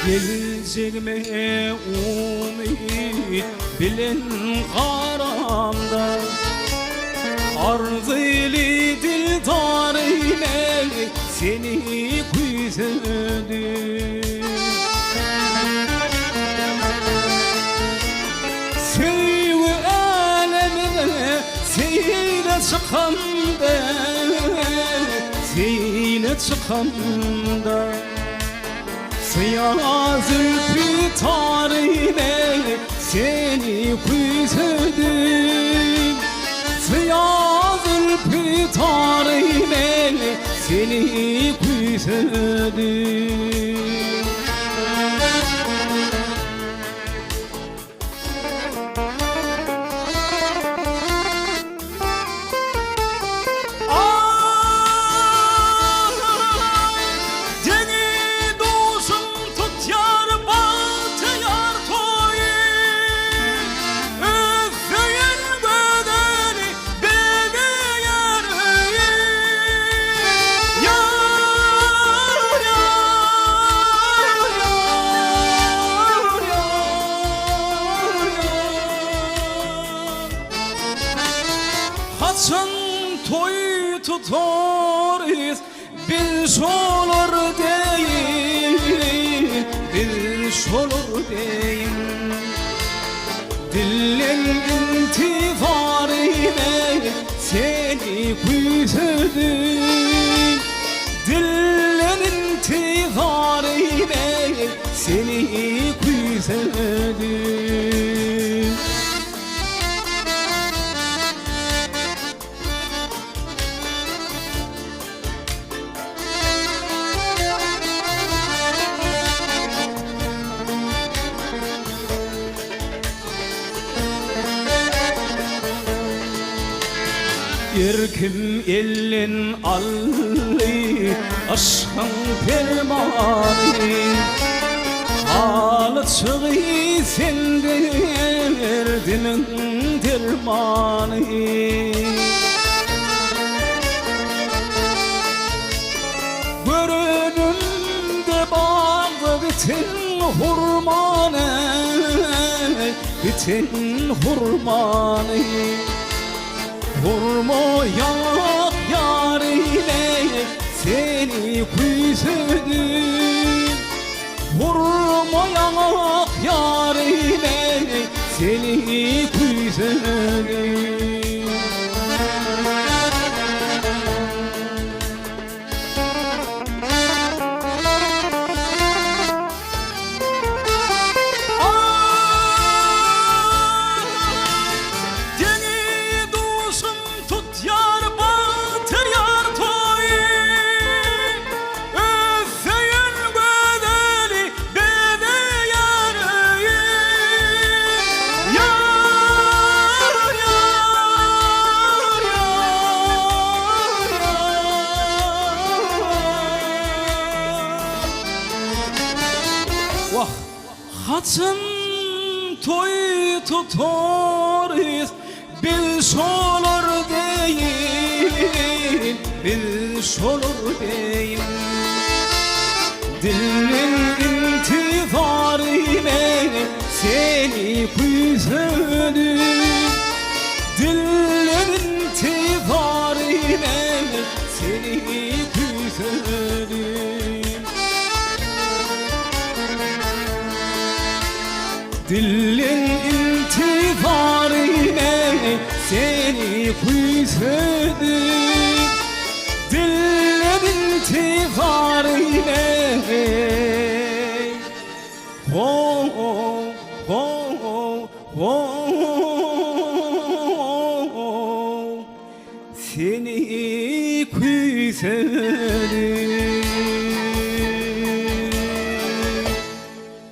Geleceğime umut bilen karamda, arzili dildarine seni güzelim. Sevgi alemine seyle çıkanda, seyle çıkanda, siyah zülfü tarihine seni güzelim. Siyah zülfü tarihine seni güzelim. Kaçın toy tutarız, bir olur değil, bir olur değil. Dilin intifarine seni güzelim. Dilin intifarine seni güzelim. Erkim elin allı aşkın fermanı, halı çığı sende derdinin dermanı. Görünümde bağlı bütün hurmanı, bütün hurmanı. Vurma yak yarine seni güzelim. Vurma yak yarine seni güzelim. Vah, hatın toy tutarız, bir olur değil, bir olur değil. Dilin intifarine seni güzelim. Dilin intifarine seni güzelim. Dilin intifarine seni güzelim. Dilin intifarine oh, oh, oh, oh, oh, seni güzelim.